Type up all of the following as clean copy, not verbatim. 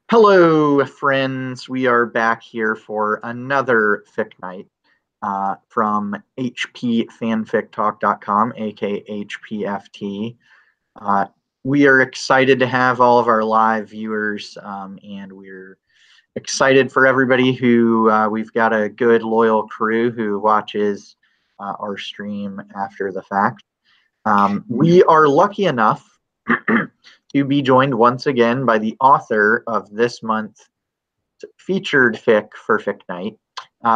Hello, friends. We are back here for another Fic Night from hpfanfictalk.com, aka HPFT. Uh, we are excited to have all of our live viewers, and we're excited for everybody who we've got a good, loyal crew who watches our stream after the fact. We are lucky enough to be joined once again by the author of this month's featured fic for Fic Night,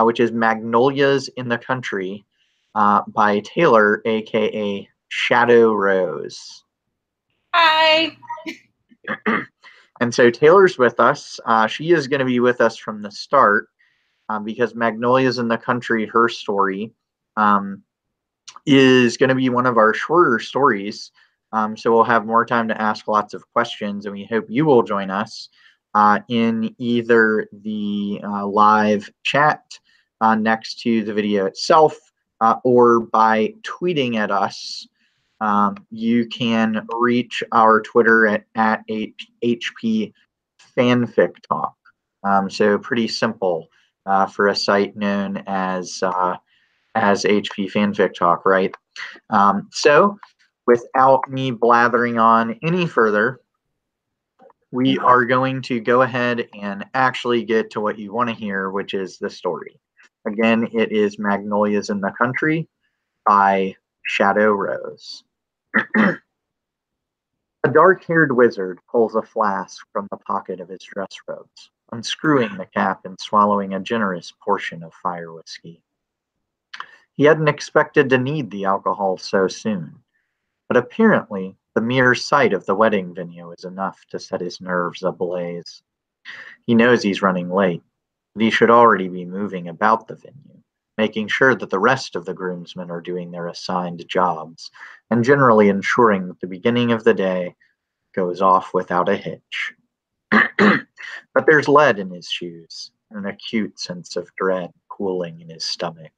which is Magnolias in the Country by Taylor, aka ShadowRose. Hi. And so Taylor's with us. She is going to be with us from the start because Magnolias in the Country, her story, is going to be one of our shorter stories. So we'll have more time to ask lots of questions, and we hope you will join us in either the live chat next to the video itself or by tweeting at us. You can reach our Twitter at HP Fanfic Talk. So pretty simple for a site known as HP Fanfic Talk, right? So without me blathering on any further, we are going to go ahead and actually get to what you want to hear, which is the story. Again, it is Magnolias in the Country by ShadowRose. A dark-haired wizard pulls a flask from the pocket of his dress robes, unscrewing the cap and swallowing a generous portion of fire whiskey. He hadn't expected to need the alcohol so soon, but apparently the mere sight of the wedding venue is enough to set his nerves ablaze. He knows he's running late, but he should already be moving about the venue, making sure that the rest of the groomsmen are doing their assigned jobs, and generally ensuring that the beginning of the day goes off without a hitch. But there's lead in his shoes, and an acute sense of dread cooling in his stomach.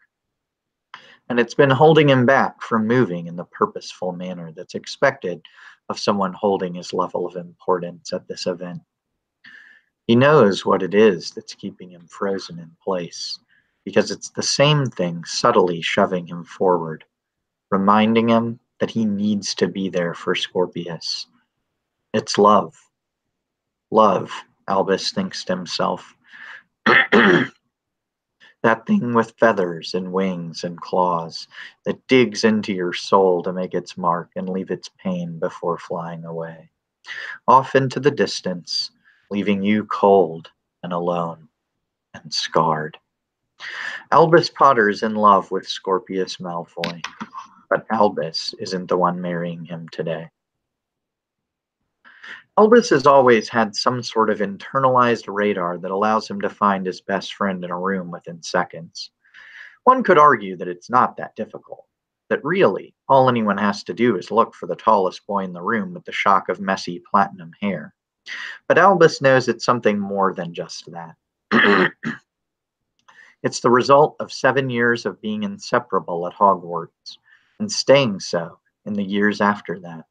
And it's been holding him back from moving in the purposeful manner that's expected of someone holding his level of importance at this event. He knows what it is that's keeping him frozen in place, because it's the same thing subtly shoving him forward, reminding him that he needs to be there for Scorpius. It's love. Love, Albus thinks to himself. That thing with feathers and wings and claws that digs into your soul to make its mark and leave its pain before flying away, off into the distance, leaving you cold and alone and scarred. Albus Potter's in love with Scorpius Malfoy, but Albus isn't the one marrying him today. Albus has always had some sort of internalized radar that allows him to find his best friend in a room within seconds. One could argue that it's not that difficult, that really, all anyone has to do is look for the tallest boy in the room with the shock of messy platinum hair. But Albus knows it's something more than just that. It's the result of 7 years of being inseparable at Hogwarts, and staying so in the years after that.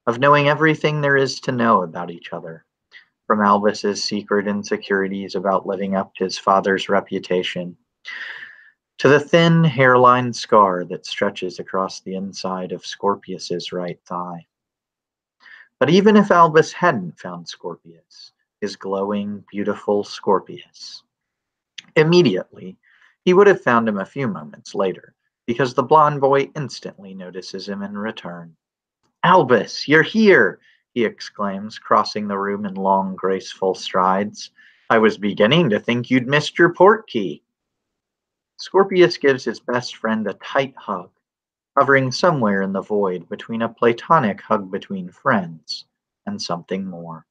Of knowing everything there is to know about each other, from Albus's secret insecurities about living up to his father's reputation, to the thin hairline scar that stretches across the inside of Scorpius's right thigh. But even if Albus hadn't found Scorpius, his glowing, beautiful Scorpius, immediately he would have found him a few moments later, because the blonde boy instantly notices him in return. "Albus, you're here!" he exclaims, crossing the room in long, graceful strides. "I was beginning to think you'd missed your port key." Scorpius gives his best friend a tight hug, hovering somewhere in the void between a platonic hug between friends and something more.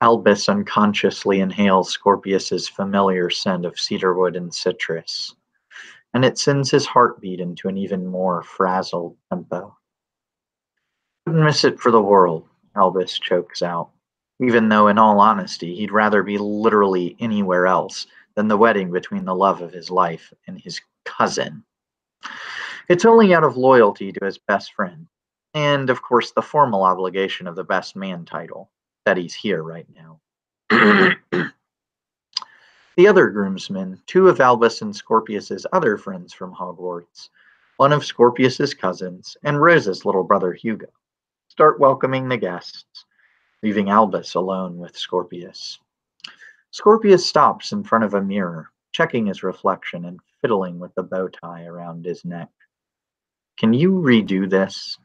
Albus unconsciously inhales Scorpius's familiar scent of cedarwood and citrus, and it sends his heartbeat into an even more frazzled tempo. "Wouldn't miss it for the world," Albus chokes out, even though in all honesty he'd rather be literally anywhere else than the wedding between the love of his life and his cousin. It's only out of loyalty to his best friend, and of course the formal obligation of the best man title, that he's here right now. The other groomsmen, two of Albus and Scorpius's other friends from Hogwarts, one of Scorpius's cousins, and Rose's little brother Hugo, start welcoming the guests, leaving Albus alone with Scorpius. Scorpius stops in front of a mirror, checking his reflection and fiddling with the bow tie around his neck. Can you redo this?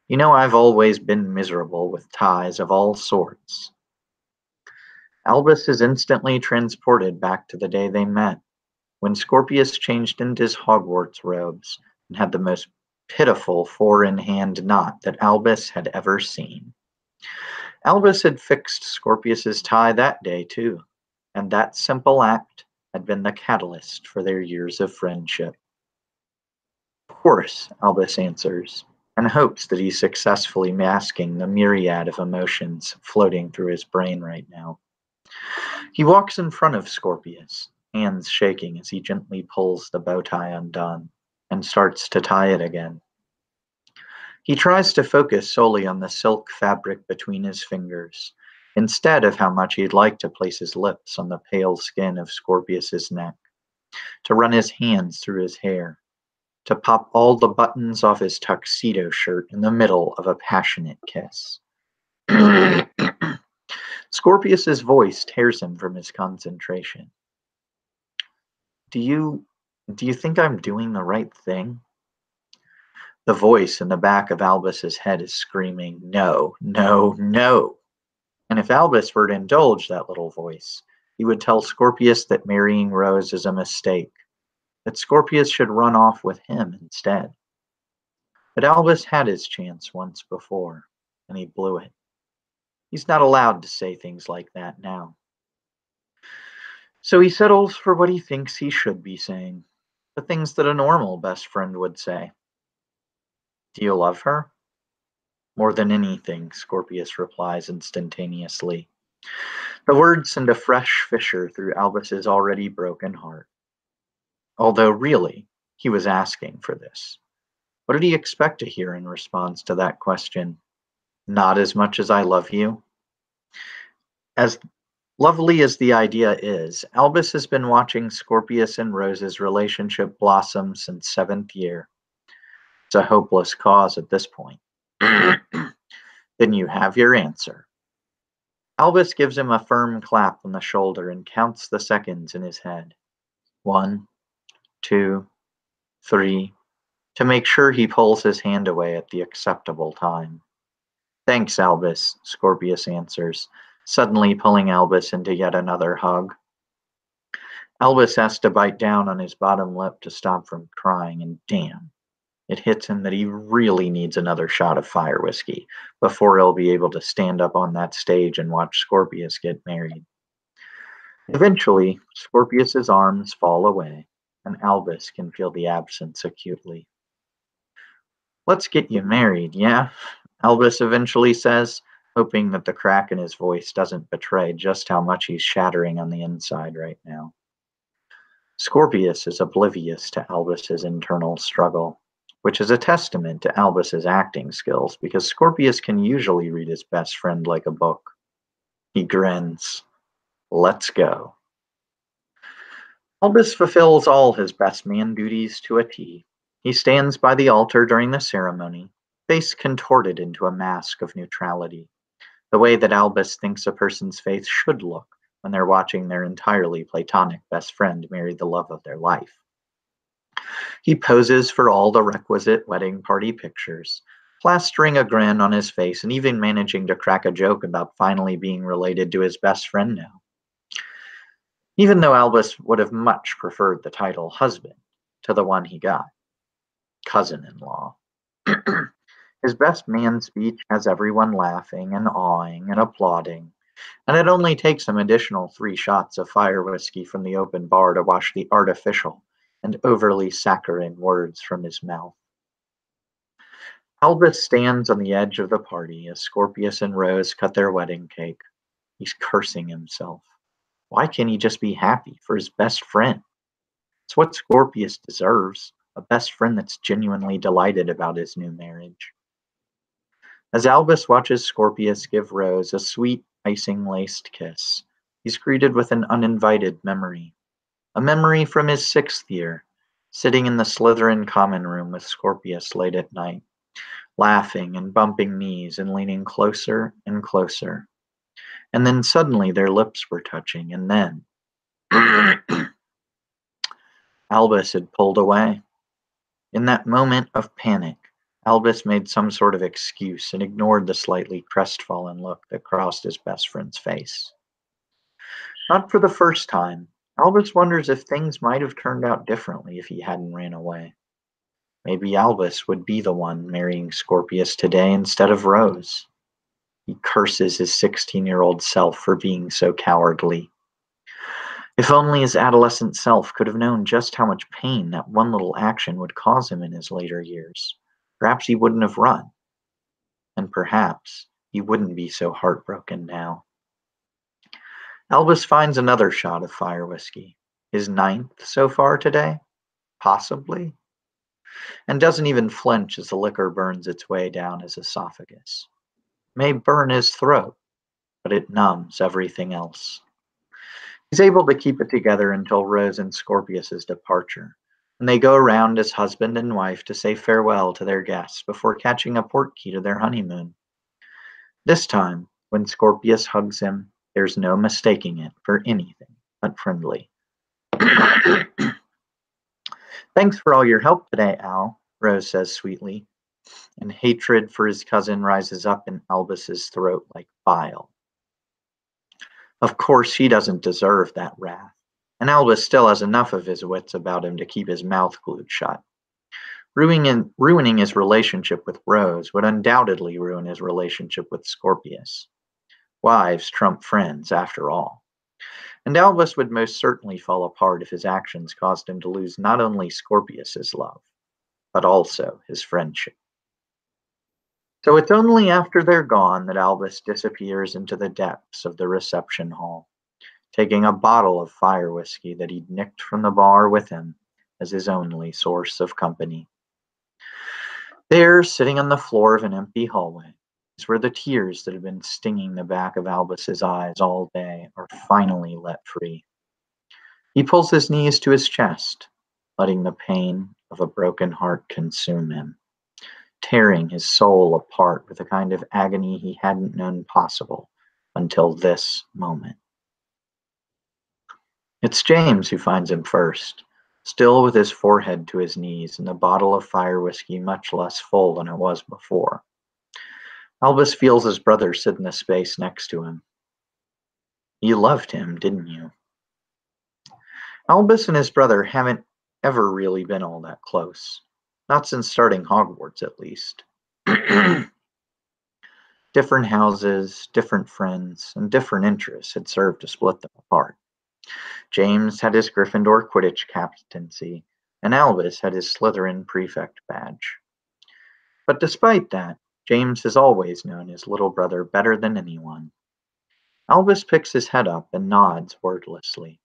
You know I've always been miserable with ties of all sorts. Albus is instantly transported back to the day they met, when Scorpius changed into his Hogwarts robes and had the most pitiful four-in-hand knot that Albus had ever seen. Albus had fixed Scorpius's tie that day too, and that simple act had been the catalyst for their years of friendship. Of course, Albus answers, and hopes that he's successfully masking the myriad of emotions floating through his brain right now. He walks in front of Scorpius, hands shaking as he gently pulls the bow tie undone and starts to tie it again. He tries to focus solely on the silk fabric between his fingers, instead of how much he'd like to place his lips on the pale skin of Scorpius's neck, to run his hands through his hair, to pop all the buttons off his tuxedo shirt in the middle of a passionate kiss. Scorpius's voice tears him from his concentration. Do you think I'm doing the right thing? The voice in the back of Albus's head is screaming, no, no, no. And if Albus were to indulge that little voice, he would tell Scorpius that marrying Rose is a mistake, that Scorpius should run off with him instead. But Albus had his chance once before, and he blew it. He's not allowed to say things like that now. So he settles for what he thinks he should be saying, the things that a normal best friend would say. Do you love her? More than anything, Scorpius replies instantaneously. The words send a fresh fissure through Albus's already broken heart. Although really, he was asking for this. What did he expect to hear in response to that question? Not as much as I love you? As lovely as the idea is, Albus has been watching Scorpius and Rose's relationship blossom since 7th year. It's a hopeless cause at this point. Then you have your answer. Albus gives him a firm clap on the shoulder and counts the seconds in his head. 1, 2, 3, to make sure he pulls his hand away at the acceptable time. Thanks, Albus, Scorpius answers, suddenly pulling Albus into yet another hug. Albus has to bite down on his bottom lip to stop from crying, and damn, it hits him that he really needs another shot of fire whiskey before he'll be able to stand up on that stage and watch Scorpius get married. Eventually, Scorpius's arms fall away, and Albus can feel the absence acutely. Let's get you married, yeah? Albus eventually says, hoping that the crack in his voice doesn't betray just how much he's shattering on the inside right now. Scorpius is oblivious to Albus's internal struggle, which is a testament to Albus's acting skills, because Scorpius can usually read his best friend like a book. He grins. Let's go. Albus fulfills all his best man duties to a T. He stands by the altar during the ceremony, face contorted into a mask of neutrality, the way that Albus thinks a person's faith should look when they're watching their entirely platonic best friend marry the love of their life. He poses for all the requisite wedding party pictures, plastering a grin on his face and even managing to crack a joke about finally being related to his best friend now. Even though Albus would have much preferred the title husband to the one he got, cousin-in-law. His best man speech has everyone laughing and awing and applauding, and it only takes some additional 3 shots of fire whiskey from the open bar to wash the artificial and overly saccharine words from his mouth. Albus stands on the edge of the party as Scorpius and Rose cut their wedding cake. He's cursing himself. Why can't he just be happy for his best friend? It's what Scorpius deserves, a best friend that's genuinely delighted about his new marriage. As Albus watches Scorpius give Rose a sweet, icing-laced kiss, he's greeted with an uninvited memory. A memory from his 6th year, sitting in the Slytherin common room with Scorpius late at night, laughing and bumping knees and leaning closer and closer. And then suddenly their lips were touching, and then Albus had pulled away. In that moment of panic, Albus made some sort of excuse and ignored the slightly crestfallen look that crossed his best friend's face. Not for the first time, Albus wonders if things might have turned out differently if he hadn't ran away. Maybe Albus would be the one marrying Scorpius today instead of Rose. He curses his 16-year-old self for being so cowardly. If only his adolescent self could have known just how much pain that one little action would cause him in his later years, perhaps he wouldn't have run. And perhaps he wouldn't be so heartbroken now. Albus finds another shot of fire whiskey, his 9th so far today, possibly, and doesn't even flinch as the liquor burns its way down his esophagus. It may burn his throat, but it numbs everything else. He's able to keep it together until Rose and Scorpius's departure, and they go around as husband and wife to say farewell to their guests before catching a portkey to their honeymoon. This time, when Scorpius hugs him, there's no mistaking it for anything but friendly. Thanks for all your help today, Al, Rose says sweetly, and hatred for his cousin rises up in Albus's throat like bile. Of course, he doesn't deserve that wrath, and Albus still has enough of his wits about him to keep his mouth glued shut. Ruining his relationship with Rose would undoubtedly ruin his relationship with Scorpius. Wives trump friends, after all. And Albus would most certainly fall apart if his actions caused him to lose not only Scorpius's love, but also his friendship. So it's only after they're gone that Albus disappears into the depths of the reception hall, taking a bottle of fire whiskey that he'd nicked from the bar with him as his only source of company. There, sitting on the floor of an empty hallway, is where the tears that have been stinging the back of Albus's eyes all day are finally let free. He pulls his knees to his chest, letting the pain of a broken heart consume him, tearing his soul apart with a kind of agony he hadn't known possible until this moment. It's James who finds him first, still with his forehead to his knees and the bottle of fire whiskey much less full than it was before. Albus feels his brother sit in the space next to him. You loved him, didn't you? Albus and his brother haven't ever really been all that close. Not since starting Hogwarts, at least. Different houses, different friends, and different interests had served to split them apart. James had his Gryffindor Quidditch captaincy, and Albus had his Slytherin prefect badge. But despite that, James has always known his little brother better than anyone. Albus picks his head up and nods wordlessly.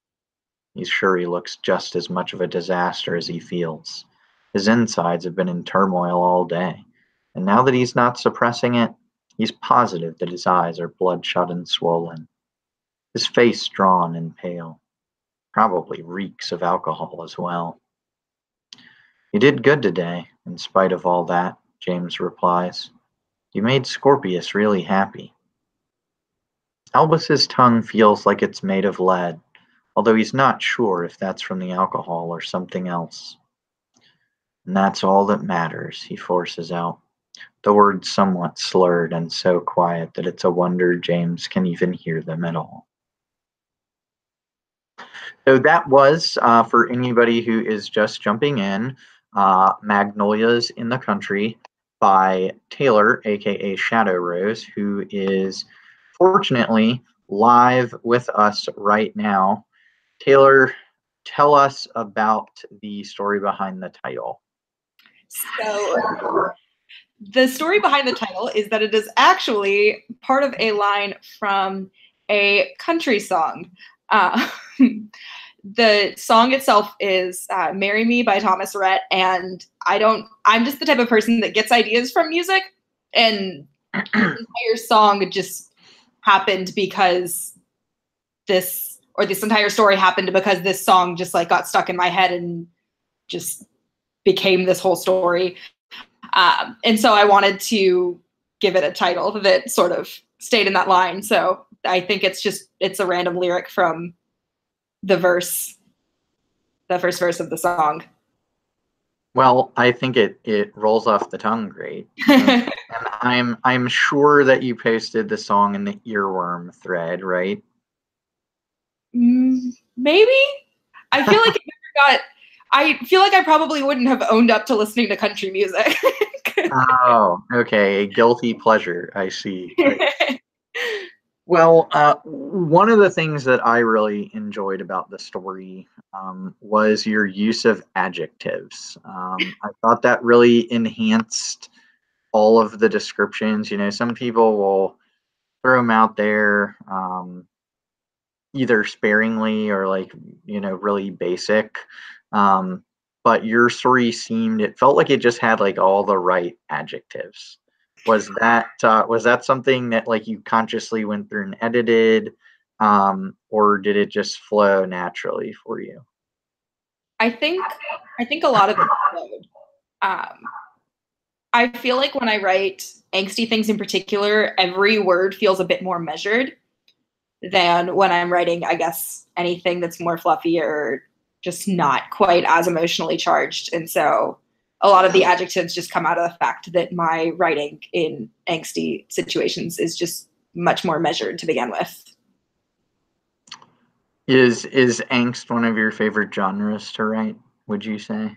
He's sure he looks just as much of a disaster as he feels. His insides have been in turmoil all day, and now that he's not suppressing it, he's positive that his eyes are bloodshot and swollen. His face drawn and pale. Probably reeks of alcohol as well. You did good today, in spite of all that, James replies. You made Scorpius really happy. Albus's tongue feels like it's made of lead, although he's not sure if that's from the alcohol or something else. And that's all that matters, he forces out, the words somewhat slurred and so quiet that it's a wonder James can even hear them at all. So that was, for anybody who is just jumping in, Magnolias in the Country by Taylor, aka ShadowRose, who is fortunately live with us right now. Taylor, tell us about the story behind the title. So the story behind the title is that it is actually part of a line from a country song. The song itself is Marry Me by Thomas Rhett, and I'm just the type of person that gets ideas from music, and the entire song just happened because this entire story happened because this song just like got stuck in my head and just became this whole story. And so I wanted to give it a title that sort of stayed in that line. So I think it's a random lyric from the first verse of the song. Well, I think it rolls off the tongue great. And I'm sure that you posted the song in the earworm thread, right? Maybe. I feel like I feel like I probably wouldn't have owned up to listening to country music. Oh, okay. A guilty pleasure. I see. Well, one of the things that I really enjoyed about the story was your use of adjectives. I thought that really enhanced all of the descriptions. You know, some people will throw them out there either sparingly or like, you know, really basic. But your story it felt like it just had like all the right adjectives. Was that something that like you consciously went through and edited, or did it just flow naturally for you? I think a lot of it flowed. I feel like when I write angsty things in particular, every word feels a bit more measured than when I'm writing, I guess, anything that's more fluffy or just not quite as emotionally charged. And so a lot of the adjectives just come out of the fact that my writing in angsty situations is just much more measured to begin with. Is angst one of your favorite genres to write, would you say?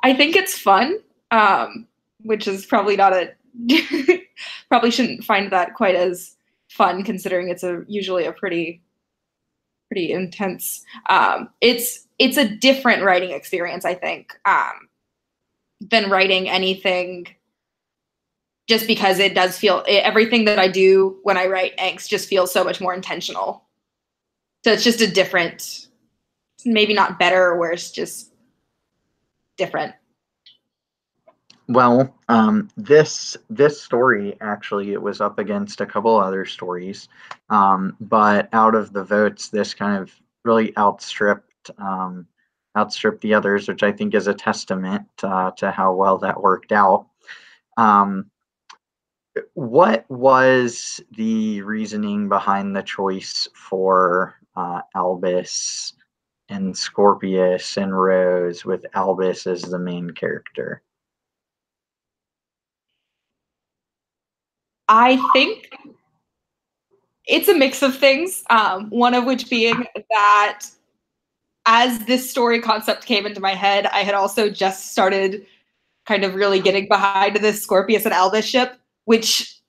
I think it's fun, which is probably not a probably shouldn't find that quite as fun considering it's usually a pretty intense. It's a different writing experience, I think, than writing anything. Just because it does feel everything that I do when I write angst just feels so much more intentional. So it's just a different, maybe not better or worse, just different. Well, this story actually it was up against a couple other stories, but out of the votes, this kind of really outstripped the others, which I think is a testament to how well that worked out. What was the reasoning behind the choice for Albus and Scorpius and Rose, with Albus as the main character? I think it's a mix of things, one of which being that as this story concept came into my head, I had also just started kind of really getting behind this Scorpius and Albus ship, which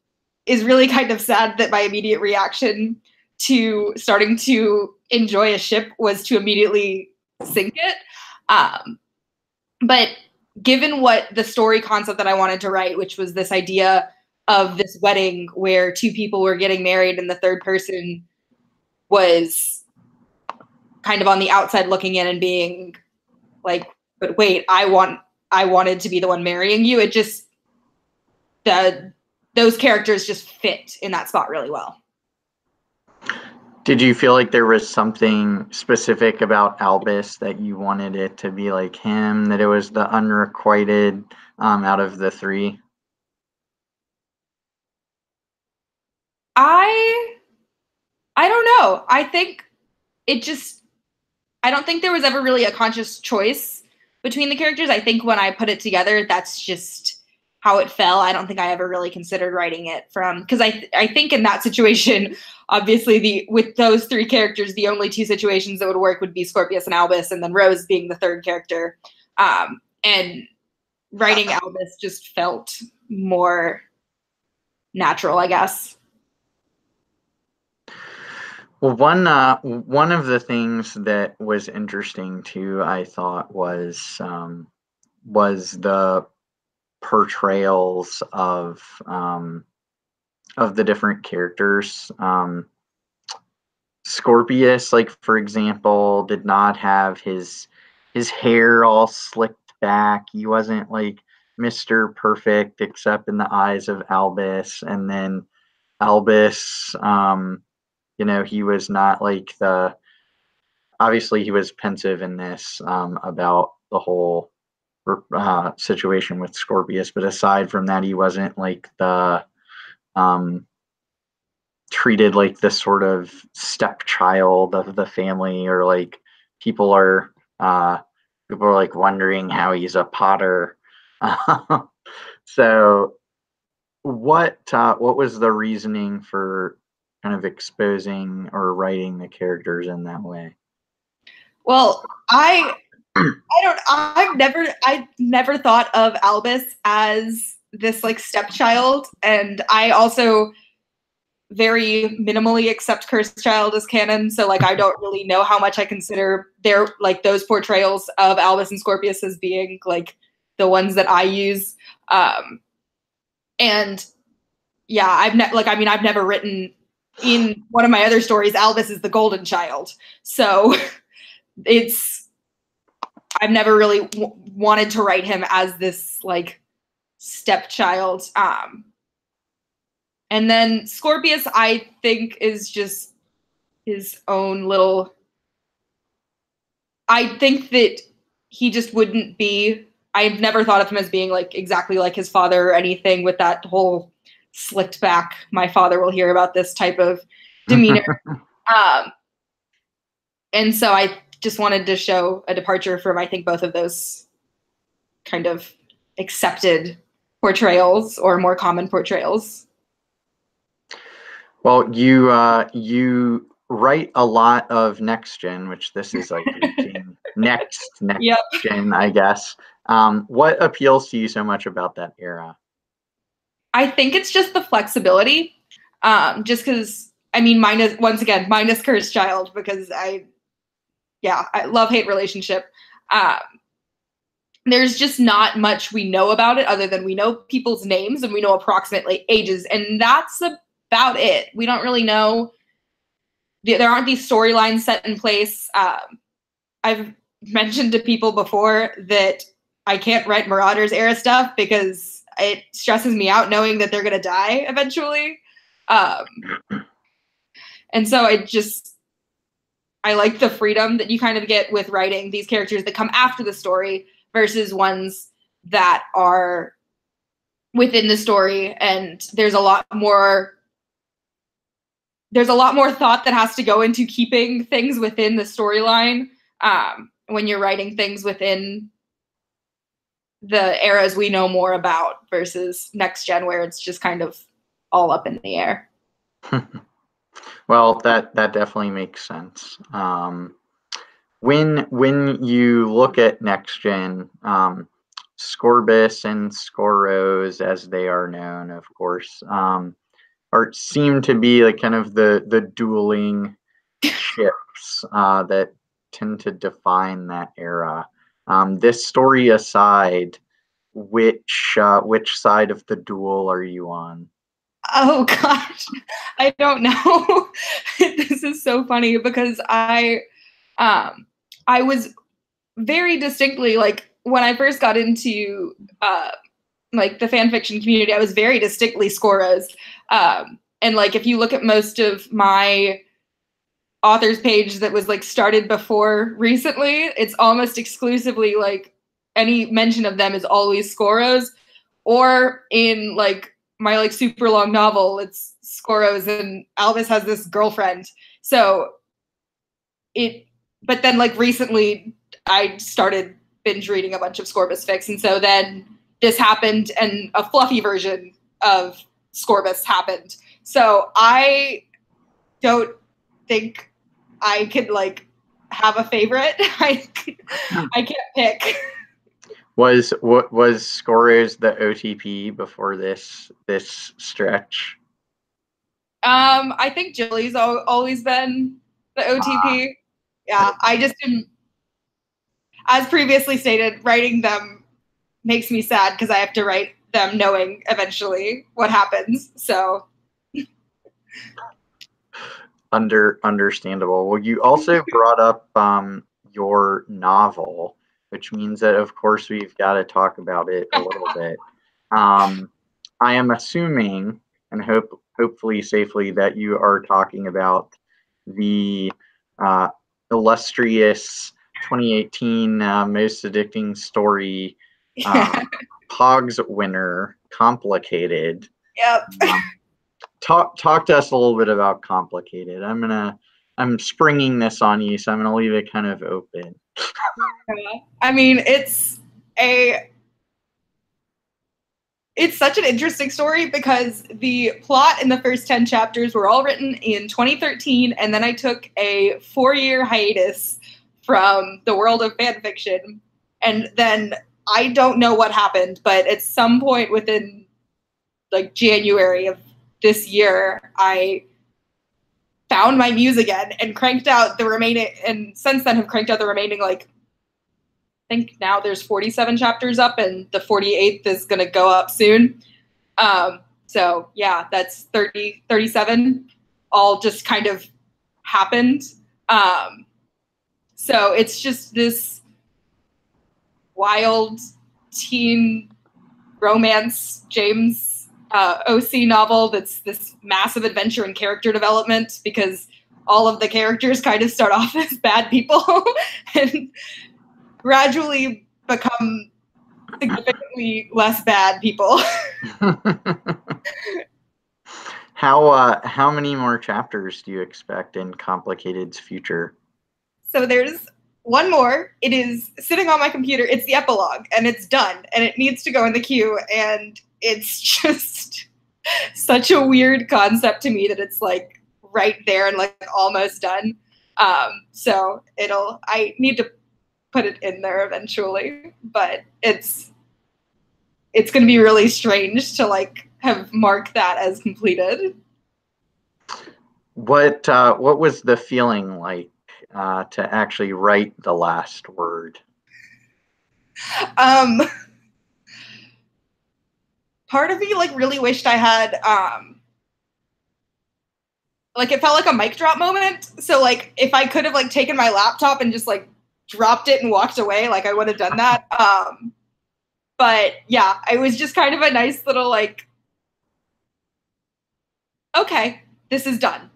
is really kind of sad that my immediate reaction to starting to enjoy a ship was to immediately sink it. But given what the story concept that I wanted to write, which was this idea of this wedding where two people were getting married and the third person was kind of on the outside looking in and being like, but wait, I wanted to be the one marrying you. It just, those characters just fit in that spot really well. Did you feel like there was something specific about Albus that you wanted it to be like him, that it was the unrequited out of the three? I don't know. I think I don't think there was ever really a conscious choice between the characters. I think when I put it together, that's just how it fell. I don't think I ever really considered writing it from, because I think in that situation, obviously with those three characters, the only two situations that would work would be Scorpius and Albus, and then Rose being the third character. And writing Albus just felt more natural, I guess. Well, one of the things that was interesting too, I thought, was the portrayals of the different characters. Scorpius, like for example, did not have his hair all slicked back. He wasn't like Mr. Perfect except in the eyes of Albus. And then Albus You know, he was not like the, obviously he was pensive in this about the whole situation with Scorpius, but aside from that, he wasn't like the um, treated like this sort of stepchild of the family, or like people are uh, people are like wondering how he's a Potter. So what was the reasoning for kind of exposing or writing the characters in that way? Well, I've never thought of Albus as this like stepchild, and I also very minimally accept Cursed Child as canon, so like I don't really know how much I consider their like those portrayals of Albus and Scorpius as being like the ones that I use. And yeah, I've never written in one of my other stories Albus is the golden child. So it's I've never really wanted to write him as this like stepchild. And then Scorpius, I think, is just his own little. I think that he just wouldn't be. I've never thought of him as being like exactly like his father or anything with that whole slicked back, my father will hear about this type of demeanor. And so I just wanted to show a departure from, I think, both of those kind of accepted portrayals or more common portrayals. Well, you write a lot of next gen, which this is like next Yep. gen, I guess. What appeals to you so much about that era? I think it's just the flexibility. Just because minus Cursed Child, because I love-hate relationship. There's just not much we know about it other than we know people's names and we know approximately ages, and that's about it. We don't really know. There aren't these storylines set in place. I've mentioned to people before that I can't write Marauders era stuff because it stresses me out knowing that they're going to die eventually. And so I like the freedom that you kind of get with writing these characters that come after the story versus ones that are within the story. And there's a lot more thought that has to go into keeping things within the storyline when you're writing things within the eras we know more about versus next gen, where it's just kind of all up in the air. Well, that definitely makes sense. When you look at next gen, Scorbus and Scoros, as they are known, of course, seem to be like kind of the dueling ships that tend to define that era. This story aside, which side of the duel are you on? Oh gosh, I don't know. This is so funny because I was very distinctly, like, when I first got into like the fan fiction community, I was very distinctly Scoros. And like if you look at most of my authors page that was like started before recently, it's almost exclusively like any mention of them is always Scoros, or in like my like super long novel, it's Scoros and Albus has this girlfriend. So but then like recently I started binge reading a bunch of Scorbus fics, and so then this happened and a fluffy version of Scorbus happened. So I don't think I could like have a favorite. I can't pick. Was Scoros the OTP before this stretch? I think Jilly's always been the OTP. Yeah, I just am, as previously stated, writing them makes me sad because I have to write them knowing eventually what happens. So Understandable. Well, you also brought up your novel, which means that of course we've got to talk about it a little bit. I am assuming, and hopefully safely, that you are talking about the illustrious 2018 Most Addicting Story Pogs winner, Complicated. Yep. Talk to us a little bit about Complicated. I'm springing this on you, so I'm gonna leave it kind of open. I mean, it's such an interesting story because the plot in the first 10 chapters were all written in 2013, and then I took a 4-year hiatus from the world of fan fiction, and then I don't know what happened, but at some point within like January of this year, I found my muse again and cranked out the remaining, and since then have cranked out the remaining, like, I think now there's 47 chapters up and the 48th is going to go up soon. So yeah, that's 37 all just kind of happened. So it's just this wild teen romance James OC novel that's this massive adventure in character development, because all of the characters kind of start off as bad people and gradually become significantly less bad people. How many more chapters do you expect in Complicated's future? So there's one more. It is sitting on my computer. It's the epilogue, and it's done, and it needs to go in the queue, and it's just such a weird concept to me that it's like right there and like almost done. So I need to put it in there eventually, but it's going to be really strange to like have marked that as completed. What was the feeling like to actually write the last word? Part of me like really wished I had like it felt like a mic drop moment. So like if I could have like taken my laptop and just like dropped it and walked away, like I would have done that. But yeah, it was just kind of a nice little like, okay, this is done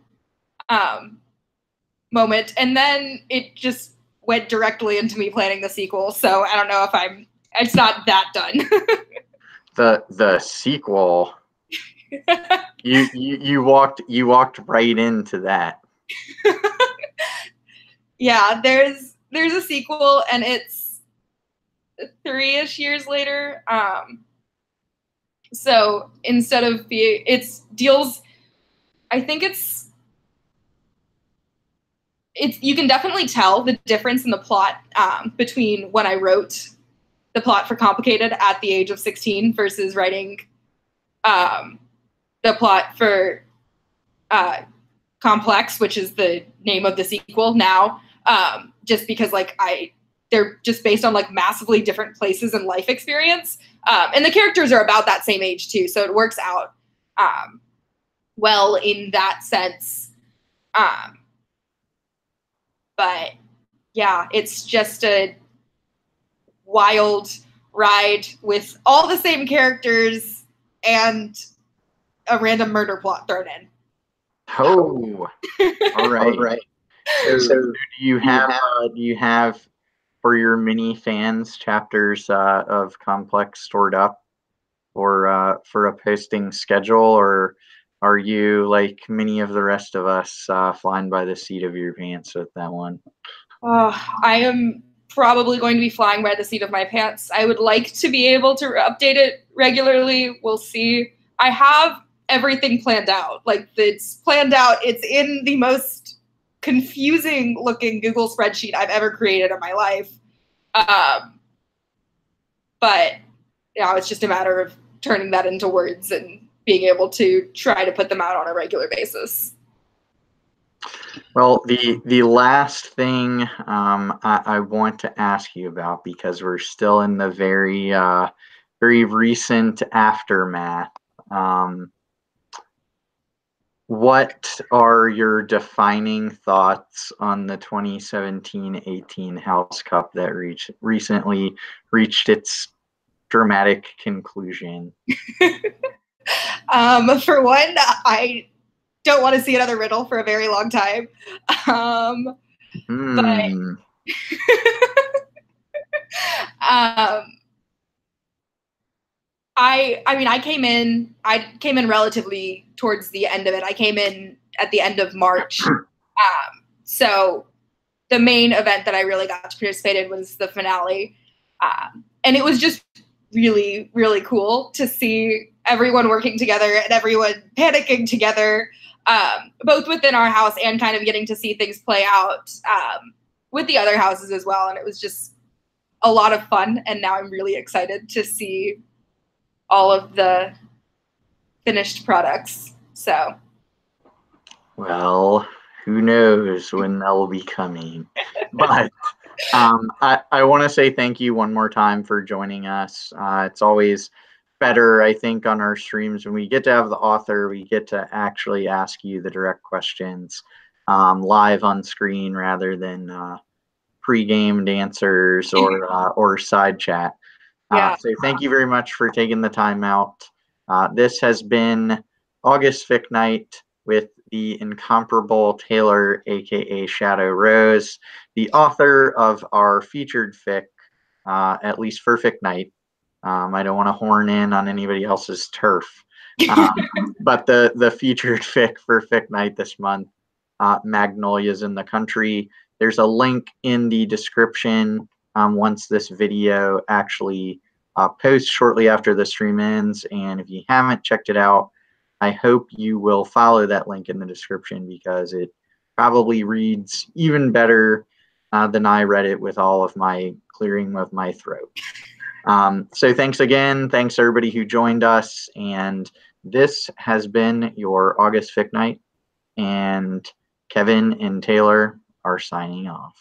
moment. And then it just went directly into me planning the sequel. So I don't know if it's not that done. The sequel, you walked right into that. Yeah, there's a sequel, and it's 3-ish years later. So instead of I think you can definitely tell the difference in the plot between when I wrote the plot for Complicated at the age of 16 versus writing the plot for Complex, which is the name of the sequel now, just because like they're just based on like massively different places in life experience. And the characters are about that same age too. So it works out well in that sense. But yeah, it's just a wild ride with all the same characters and a random murder plot thrown in. Oh, all right. So do you have for your mini fans chapters of Complex stored up or for a posting schedule, or are you like many of the rest of us flying by the seat of your pants with that one? I am probably going to be flying by the seat of my pants. I would like to be able to update it regularly. We'll see. I have everything planned out. Like it's planned out. It's in the most confusing looking Google spreadsheet I've ever created in my life. But it's just a matter of turning that into words and being able to try to put them out on a regular basis. Well, the last thing I want to ask you about, because we're still in the very recent aftermath, what are your defining thoughts on the 2017-18 House Cup that recently reached its dramatic conclusion? For one, don't want to see another riddle for a very long time. But I mean, I came in relatively towards the end of it. I came in at the end of March. So the main event that I really got to participate in was the finale. And it was just really, really cool to see everyone working together and everyone panicking together, both within our house and kind of getting to see things play out with the other houses as well. And it was just a lot of fun. And now I'm really excited to see all of the finished products. So, well, who knows when they'll be coming. But I want to say thank you one more time for joining us. It's always better, I think, on our streams when we get to have the author, we get to actually ask you the direct questions live on screen rather than pre-gamed answers or side chat. yeah. So thank you very much for taking the time out. This has been August Fic Night with the incomparable Taylor, aka ShadowRose, the author of our featured fic, at least for Fic Night. I don't want to horn in on anybody else's turf, but the featured fic for Fic Night this month, Magnolias in the Country. There's a link in the description once this video actually posts shortly after the stream ends. And if you haven't checked it out, I hope you will follow that link in the description because it probably reads even better than I read it with all of my clearing of my throat. So thanks again. Thanks everybody who joined us. And this has been your August Fic Night. And Kevin and Taylor are signing off.